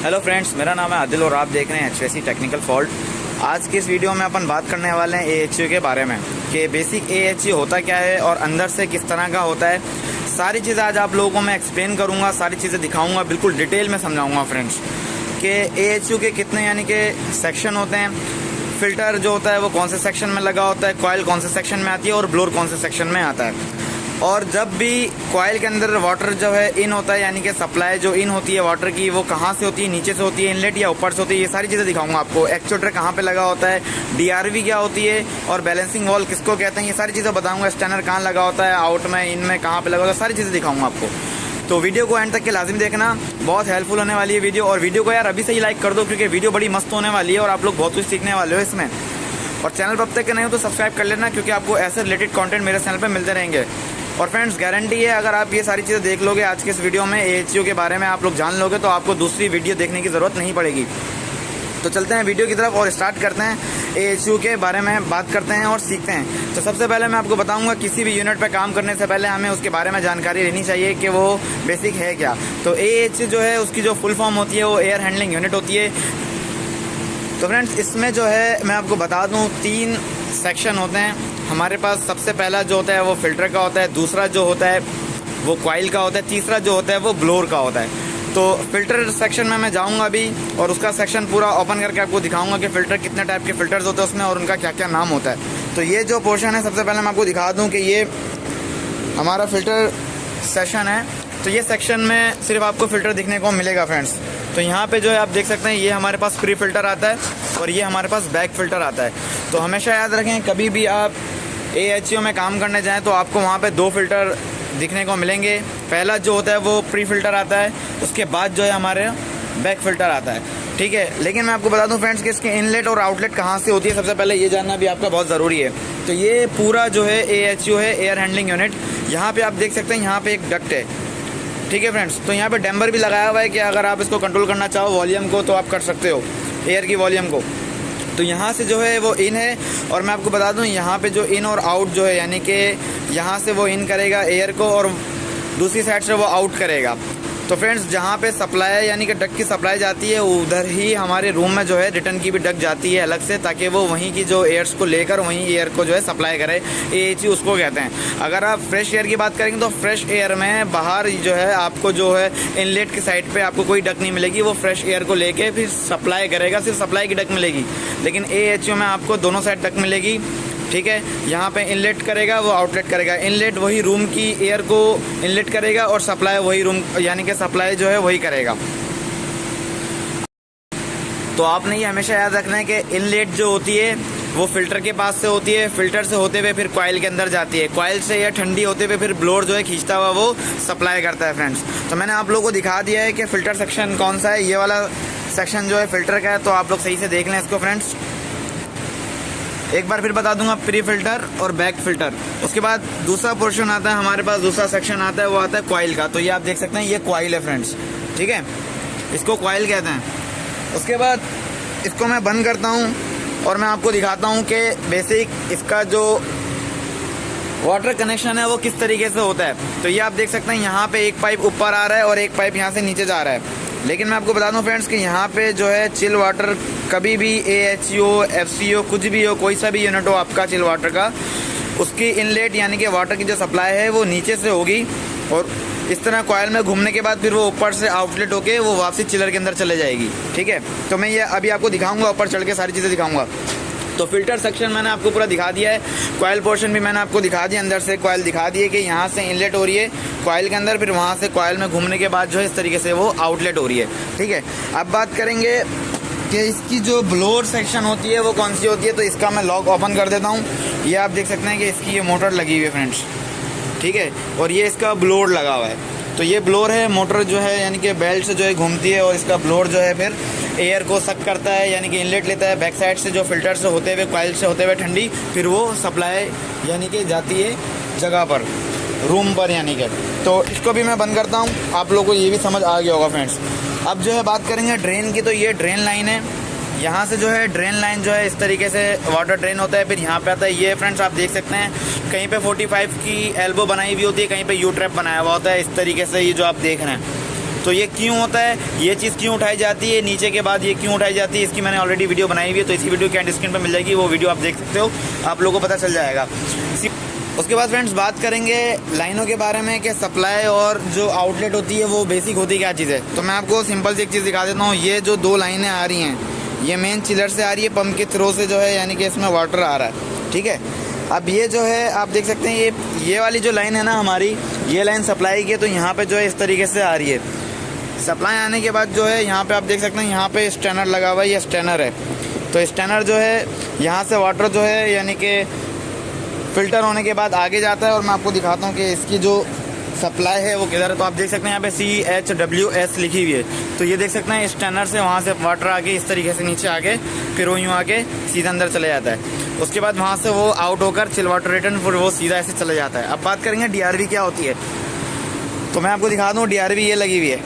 Hello friends, मेरा नाम है आदिल और आप देख रहे हैं एचवीएसी टेक्निकल फॉल्ट। आज की इस वीडियो में अपन बात करने वाले हैं एएचयू के बारे में कि बेसिक एएचयू होता क्या है और अंदर से किस तरह का होता है। सारी चीज़ें आज आप लोगों को मैं एक्सप्लेन करूंगा, सारी चीज़ें दिखाऊंगा, बिल्कुल डिटेल में समझाऊंगा फ्रेंड्स कि एएचयू के कितने यानी कि सेक्शन होते हैं, फिल्टर जो होता है वो कौन से सेक्शन में लगा होता है, कॉइल कौन से सेक्शन में आती है और ब्लोर कौन से सेक्शन में आता है। और जब भी कॉइल के अंदर वाटर जो है इन होता है यानी कि सप्लाई जो इन होती है वाटर की वो कहाँ से होती है, नीचे से होती है इनलेट या ऊपर से होती है, ये सारी चीज़ें दिखाऊंगा आपको। एक्चुएटर कहाँ पे लगा होता है, डीआरवी क्या होती है और बैलेंसिंग वॉल किसको कहते हैं, ये सारी चीज़ें बताऊंगा। स्टैनर कहाँ लगा होता है, आउट में, इन में कहाँ पे लगा होता है, सारी चीज़ें दिखाऊंगा आपको। तो वीडियो को एंड तक के लाजिम देखना, बहुत हेल्पफुल होने वाली है वीडियो। और वीडियो को यार अभी से ही लाइक कर दो क्योंकि वीडियो बड़ी मस्त होने वाली है और आप लोग बहुत कुछ सीखने वाले हो इसमें। और चैनल पर अब तक के नहीं हो तो सब्सक्राइब कर लेना क्योंकि आपको ऐसे रिलेटेड कंटेंट मेरे चैनल पर मिलते रहेंगे। और फ्रेंड्स गारंटी है अगर आप ये सारी चीज़ें देख लोगे आज के इस वीडियो में, एएचयू के बारे में आप लोग जान लोगे तो आपको दूसरी वीडियो देखने की ज़रूरत नहीं पड़ेगी। तो चलते हैं वीडियो की तरफ और स्टार्ट करते हैं, एएचयू के बारे में बात करते हैं और सीखते हैं। तो सबसे पहले मैं आपको बताऊंगा किसी भी यूनिट पे काम करने से पहले हमें उसके बारे में जानकारी लेनी चाहिए कि वो बेसिक है क्या। तो एएचयू जो है उसकी जो फुल फॉर्म होती है वो एयर हैंडलिंग यूनिट होती है। तो फ्रेंड्स इसमें जो है मैं आपको बता दूं 3 सेक्शन होते हैं हमारे पास। सबसे पहला जो होता है वो फिल्टर का होता है, दूसरा जो होता है वो कॉइल का होता है, तीसरा जो होता है वो ब्लोर का होता है। तो फिल्टर सेक्शन में मैं जाऊंगा अभी और उसका सेक्शन पूरा ओपन करके आपको दिखाऊंगा कि फिल्टर कितने टाइप के फिल्टर्स होते हैं उसमें और उनका क्या क्या नाम होता है। तो ये जो पोर्शन है सबसे पहले मैं आपको दिखा दूँ कि ये हमारा फिल्टर सेक्शन है। तो ये सेक्शन में सिर्फ आपको फिल्टर दिखने को मिलेगा फ्रेंड्स। तो यहाँ पे जो है आप देख सकते हैं ये हमारे पास प्री फिल्टर आता है और ये हमारे पास बैक फिल्टर आता है। तो हमेशा याद रखें कभी भी आप एएचयू में काम करने जाएं तो आपको वहाँ पे 2 फिल्टर दिखने को मिलेंगे। पहला जो होता है वो प्री फिल्टर आता है, उसके बाद जो है हमारे बैक फिल्टर आता है, ठीक है। लेकिन मैं आपको बता दूं फ्रेंड्स कि इसके इनलेट और आउटलेट कहाँ से होती है, सबसे पहले ये जानना भी आपका बहुत ज़रूरी है। तो ये पूरा जो है एएचयू है एयर हैंडलिंग यूनिट। यहाँ पर आप देख सकते हैं यहाँ पर एक डक्ट है, ठीक है फ्रेंड्स। तो यहाँ पे डैम्बर भी लगाया हुआ है कि अगर आप इसको कंट्रोल करना चाहो वॉल्यूम को तो आप कर सकते हो, एयर की वॉल्यूम को। तो यहाँ से जो है वो इन है और मैं आपको बता दूँ यहाँ पे जो इन और आउट जो है यानी कि यहाँ से वो इन करेगा एयर को और दूसरी साइड से वो आउट करेगा। तो फ्रेंड्स जहाँ पे सप्लाई यानी कि डक की सप्लाई जाती है उधर ही हमारे रूम में जो है रिटर्न की भी डक जाती है अलग से, ताकि वो वहीं की जो एयर्स को लेकर वहीं एयर को जो है सप्लाई करे। एएचयू उसको कहते हैं। अगर आप फ्रेश एयर की बात करेंगे तो फ्रेश एयर में बाहर जो है आपको जो है इनलेट की साइड पे आपको कोई डक नहीं मिलेगी, वो फ्रेश एयर को लेके फिर सप्लाई करेगा, सिर्फ सप्लाई की डक मिलेगी। लेकिन एएचयू में आपको दोनों साइड डक मिलेगी, ठीक है। यहाँ पे इनलेट करेगा वो आउटलेट करेगा। इनलेट वही रूम की एयर को इनलेट करेगा और सप्लाई वही रूम यानी कि सप्लाई जो है वही करेगा। तो आपने ये हमेशा याद रखना है कि इनलेट जो होती है वो फिल्टर के पास से होती है, फिल्टर से होते हुए फिर कॉइल के अंदर जाती है, कॉइल से या ठंडी होते हुए फिर ब्लोअर जो है खींचता हुआ वो सप्लाई करता है फ्रेंड्स। तो मैंने आप लोगों को दिखा दिया है कि फिल्टर सेक्शन कौन सा है, ये वाला सेक्शन जो है फिल्टर का है। तो आप लोग सही से देख लें इसको फ्रेंड्स। एक बार फिर बता दूंगा प्री फिल्टर और बैक फिल्टर। उसके बाद दूसरा पोर्शन आता है हमारे पास, दूसरा सेक्शन आता है वो आता है कॉइल का। तो ये आप देख सकते हैं ये कॉइल है फ्रेंड्स, ठीक है, इसको कॉइल कहते हैं। उसके बाद इसको मैं बंद करता हूँ और मैं आपको दिखाता हूँ कि बेसिक इसका जो वाटर कनेक्शन है वो किस तरीके से होता है। तो ये आप देख सकते हैं यहाँ पे एक पाइप ऊपर आ रहा है और एक पाइप यहाँ से नीचे जा रहा है। लेकिन मैं आपको बता दूं फ्रेंड्स कि यहाँ पे जो है चिल वाटर कभी भी एएचयू एफसीओ कुछ भी हो, कोई सा भी यूनिट हो आपका चिल वाटर का, उसकी इनलेट यानी कि वाटर की जो सप्लाई है वो नीचे से होगी और इस तरह कॉइल में घूमने के बाद फिर वो ऊपर से आउटलेट होके वो वापसी चिलर के अंदर चले जाएगी, ठीक है। तो मैं ये अभी आपको दिखाऊंगा, ऊपर चढ़ के सारी चीज़ें दिखाऊंगा। तो फिल्टर सेक्शन मैंने आपको पूरा दिखा दिया है, कॉइल पोर्शन भी मैंने आपको दिखा दिया, अंदर से कॉइल दिखा दी है कि यहाँ से इनलेट हो रही है कॉइल के अंदर, फिर वहाँ से कॉइल में घूमने के बाद जो है इस तरीके से वो आउटलेट हो रही है, ठीक है। अब बात करेंगे कि इसकी जो ब्लोअर सेक्शन होती है वो कौन सी होती है। तो इसका मैं लॉक ओपन कर देता हूँ। ये आप देख सकते हैं कि इसकी ये मोटर लगी हुई है फ्रेंड्स, ठीक है, और ये इसका ब्लोअर लगा हुआ है। तो ये ब्लोअर है, मोटर जो है यानी कि बेल्ट से जो है घूमती है और इसका ब्लोअर जो है फिर एयर को सक करता है यानी कि इनलेट लेता है बैक साइड से जो फिल्टर से होते हुए कॉइल से होते हुए ठंडी, फिर वो सप्लाई यानी कि जाती है जगह पर, रूम पर यानी कि। तो इसको भी मैं बंद करता हूँ, आप लोगों को ये भी समझ आ गया होगा फ्रेंड्स। अब जो है बात करेंगे ड्रेन की। तो ये ड्रेन लाइन है, यहाँ से जो है ड्रेन लाइन जो है इस तरीके से वाटर ड्रेन होता है, फिर यहाँ पे आता है ये फ्रेंड्स आप देख सकते हैं कहीं पे 45 की एल्बो बनाई हुई होती है, कहीं पे यू ट्रैप बनाया हुआ होता है इस तरीके से, ये जो आप देख रहे हैं। तो ये क्यों होता है, ये चीज़ क्यों उठाई जाती है नीचे के बाद, ये क्यों उठाई जाती है, इसकी मैंने ऑलरेडी वीडियो बनाई हुई है, तो इसी वीडियो की एंड स्क्रीन पर मिल जाएगी, वो वीडियो आप देख सकते हो, आप लोगों को पता चल जाएगा। उसके बाद फ्रेंड्स बात करेंगे लाइनों के बारे में कि सप्लाई और जो आउटलेट होती है वो बेसिक होती है क्या चीज़ है। तो मैं आपको सिंपल सी एक चीज़ दिखा देता हूँ। ये जो 2 लाइनें आ रही हैं, ये मेन चिलर से आ रही है, पंप के थ्रो से जो है, यानी कि इसमें वाटर आ रहा है, ठीक है। अब ये जो है आप देख सकते हैं, ये वाली जो लाइन है ना हमारी, ये लाइन सप्लाई की है, तो यहाँ पे जो है इस तरीके से आ रही है। सप्लाई आने के बाद जो है यहाँ पे आप देख सकते हैं, यहाँ पे स्टैनर लगा हुआ है, ये स्टैनर है। तो स्टैनर जो है यहाँ से वाटर जो है यानी कि फ़िल्टर होने के बाद आगे जाता है, और मैं आपको दिखाता हूँ कि इसकी जो सप्लाई है वो किधर है। तो आप देख सकते हैं यहाँ पे CHWS लिखी हुई है। तो ये देख सकते हैं स्टैनर से वहाँ से वाटर आगे इस तरीके से नीचे आके फिर वो यूँ आके सीधा अंदर चले जाता है। उसके बाद वहाँ से वो आउट होकर चिल वाटर रिटर्न, फिर वो सीधा ऐसे चले जाता है। अब बात करेंगे DRV क्या होती है। तो मैं आपको दिखा दूँ, DRV ये लगी हुई है,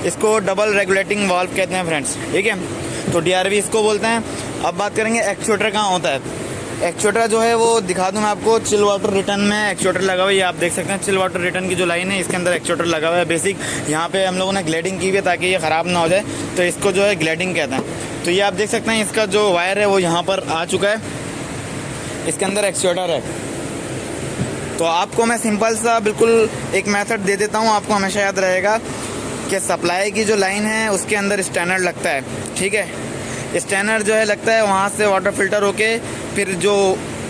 इसको डबल रेगुलेटिंग वाल्व कहते हैं फ्रेंड्स, ठीक है। तो DRV इसको बोलते हैं। अब बात करेंगे एक्चुएटर कहाँ होता है। एक्चुएटर जो है वो दिखा दूं मैं आपको, चिल वाटर रिटर्न में एक्चुएटर लगा हुआ है। ये आप देख सकते हैं चिल वाटर रिटर्न की जो लाइन है, इसके अंदर एक्चुएटर लगा हुआ है। बेसिक यहाँ पे हम लोगों ने ग्लेडिंग की हुई है ताकि ये ख़राब ना हो जाए, तो इसको जो है ग्लेडिंग कहते हैं। तो ये आप देख सकते हैं, इसका जो वायर है वो यहाँ पर आ चुका है, इसके अंदर एक्चुएटर है। तो आपको मैं सिंपल सा बिल्कुल एक मेथड दे देता हूँ, आपको हमेशा याद रहेगा कि सप्लाई की जो लाइन है उसके अंदर स्टैनर लगता है, ठीक है। स्टैनर जो है लगता है, वहाँ से वाटर फिल्टर होके फिर जो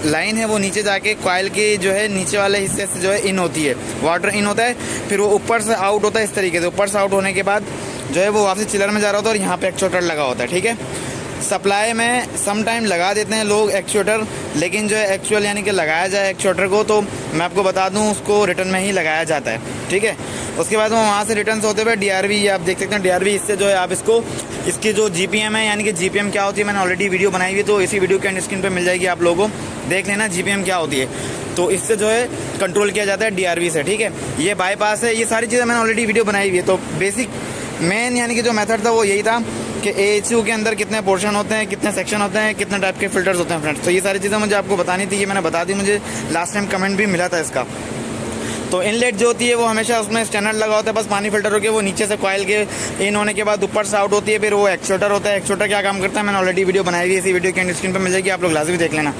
लाइन है वो नीचे जाके कॉइल की जो है नीचे वाले हिस्से से जो है इन होती है, वाटर इन होता है, फिर वो ऊपर से आउट होता है इस तरीके से। ऊपर से आउट होने के बाद जो है वो वापस चिलर में जा रहा होता है, और यहाँ पे एक्चुएटर लगा होता है, ठीक है। सप्लाई में सम टाइम लगा देते हैं लोग एक्चुएटर, लेकिन जो है एक्चुअल यानी कि लगाया जाए एक्चुएटर को, तो मैं आपको बता दूं उसको रिटर्न में ही लगाया जाता है, ठीक है। उसके बाद वो वहाँ से रिटर्न होते हुए DRV, ये आप देख सकते हैं DRV, इससे जो है आप इसको, इसकी जो GPM है, यानी कि GPM क्या होती है, मैंने ऑलरेडी वीडियो बनाई हुई है, तो इसी वीडियो के एंड स्क्रीन पर मिल जाएगी, आप लोगों को देख लेना GPM क्या होती है। तो इससे जो है कंट्रोल किया जाता है DRV से, ठीक है। ये बाईपास है, ये सारी चीज़ें मैंने ऑलरेडी वीडियो बनाई हुई है। तो बेसिक मेन यानी कि जो मेथड था वो यही था कि AHU के अंदर कितने पोर्शन होते हैं, कितने सेक्शन होते हैं, कितने टाइप के फिल्टर्स होते हैं फ्रेंड्स। तो ये सारी चीज़ें मुझे आपको बतानी थी, ये मैंने बता दी, मुझे लास्ट टाइम कमेंट भी मिला था इसका। तो इनलेट जो होती है वो हमेशा उसमें स्टैंडर्ड लगा होता है, बस पानी फिल्टर होकर वो नीचे से कॉइल के इन होने के बाद ऊपर से आउट होती है, फिर वो एक्चुएटर होता है। एक्चुएटर क्या काम करता है मैंने ऑलरेडी वीडियो बनाई हुई है, इसी वीडियो के एंड स्क्रीन पर मिल जाएगी, आप लोग लाजमी देख लेना।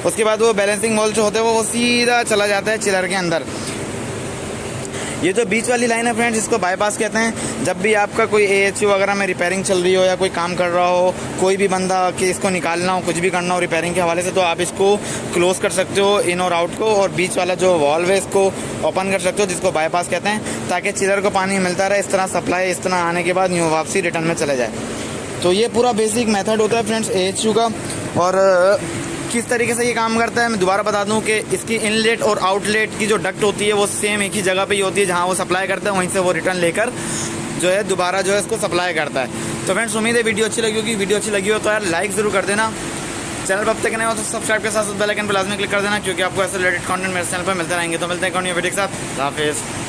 उसके बाद वो बैलेंसिंग वॉल्व जो होते हैं वो सीधा चला जाता है चिलर के अंदर। ये जो बीच वाली लाइन है फ्रेंड्स, इसको बाईपास कहते हैं। जब भी आपका कोई AHU वगैरह में रिपेयरिंग चल रही हो या कोई काम कर रहा हो, कोई भी बंदा कि इसको निकालना हो, कुछ भी करना हो रिपेयरिंग के हवाले से, तो आप इसको क्लोज कर सकते हो इन और आउट को, और बीच वाला जो वॉल्व है इसको ओपन कर सकते हो, जिसको बाईपास कहते हैं, ताकि चिलर को पानी मिलता रहे। इस तरह सप्लाई इस तरह आने के बाद न्यू वापसी रिटर्न में चले जाए। तो ये पूरा बेसिक मेथड होता है फ्रेंड्स AHU का। और किस तरीके से ये काम करता है मैं दोबारा बता दूं कि इसकी इनलेट और आउटलेट की जो डक्ट होती है वो सेम एक ही जगह पे ही होती है, जहां वो सप्लाई करता है वहीं से वो रिटर्न लेकर जो है दोबारा जो है इसको सप्लाई करता है। तो फ्रेंड्स उम्मीद है वीडियो अच्छी लगी होगी। वीडियो अच्छी लगी हो तो यार लाइक ज़रूर कर देना। चैनल पर अब तक नहीं हो तो सब्सक्राइब के साथ बेल आइकन पर लाजमी क्लिक कर देना, क्योंकि आपको ऐसे रिलेटेड कंटेंट मेरे चैनल पर मिलते रहेंगे। तो मिलते हैं वीडियो के साथ, हाफिज़।